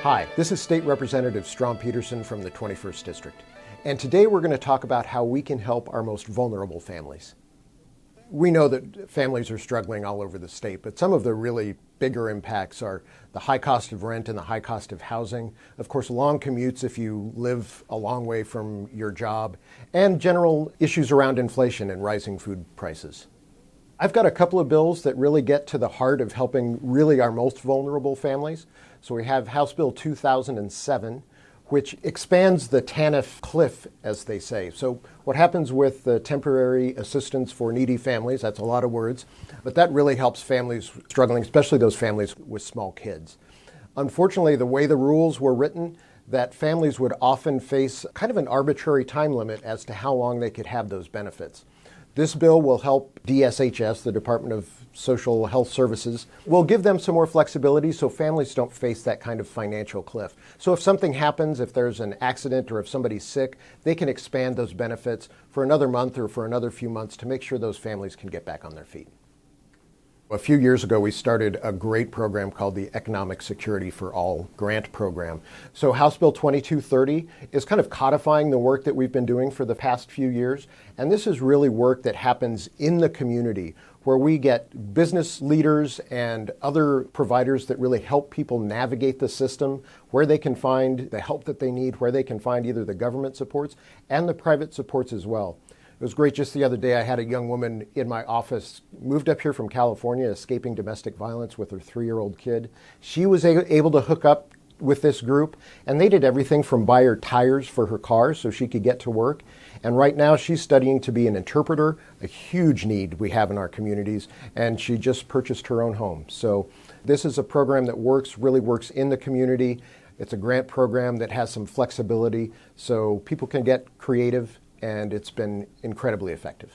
Hi, this is State Representative Strom Peterson from the 21st District. And today we're going to talk about how we can help our most vulnerable families. We know that families are struggling all over the state, but some of the really bigger impacts are the high cost of rent and the high cost of housing, of course long commutes if you live a long way from your job, and general issues around inflation and rising food prices. I've got a couple of bills that really get to the heart of helping really our most vulnerable families. So we have House Bill 2007, which expands the TANF cliff, as they say. So what happens with the temporary assistance for needy families, that's a lot of words, but that really helps families struggling, especially those families with small kids. Unfortunately, the way the rules were written, that families would often face kind of an arbitrary time limit as to how long they could have those benefits. This bill will help DSHS, the Department of Social Health Services, will give them some more flexibility so families don't face that kind of financial cliff. So if something happens, if there's an accident or if somebody's sick, they can expand those benefits for another month or for another few months to make sure those families can get back on their feet. A few years ago, we started a great program called the Economic Security for All grant program. So House Bill 2230 is kind of codifying the work that we've been doing for the past few years. And this is really work that happens in the community where we get business leaders and other providers that really help people navigate the system, where they can find the help that they need, where they can find either the government supports and the private supports as well. It was great just the other day. I had a young woman in my office, moved up here from California, escaping domestic violence with her 3-year-old kid. She was able to hook up with this group, and they did everything from buy her tires for her car so she could get to work. And right now she's studying to be an interpreter, a huge need we have in our communities, and she just purchased her own home. So this is a program that really works in the community. It's a grant program that has some flexibility so people can get creative, and it's been incredibly effective.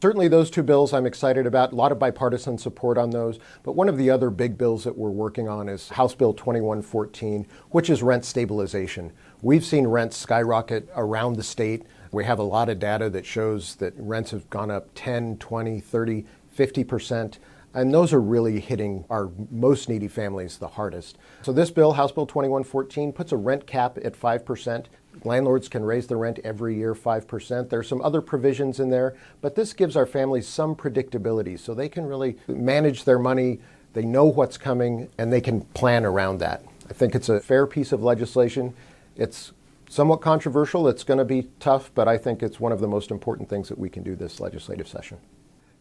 Certainly those two bills I'm excited about, a lot of bipartisan support on those, but one of the other big bills that we're working on is House Bill 2114, which is rent stabilization. We've seen rents skyrocket around the state. We have a lot of data that shows that rents have gone up 10, 20, 30, 50%. And those are really hitting our most needy families the hardest. So this bill, House Bill 2114, puts a rent cap at 5%. Landlords can raise the rent every year 5%. There's some other provisions in there, but this gives our families some predictability so they can really manage their money, they know what's coming, and they can plan around that. I think it's a fair piece of legislation. It's somewhat controversial, it's going to be tough, but I think it's one of the most important things that we can do this legislative session.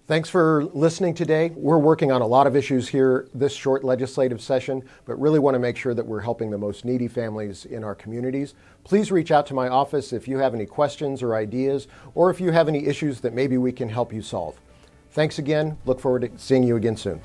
Thanks for listening today. We're working on a lot of issues here this short legislative session, but really want to make sure that we're helping the most needy families in our communities. Please reach out to my office if you have any questions or ideas, or if you have any issues that maybe we can help you solve. Thanks again. Look forward to seeing you again soon.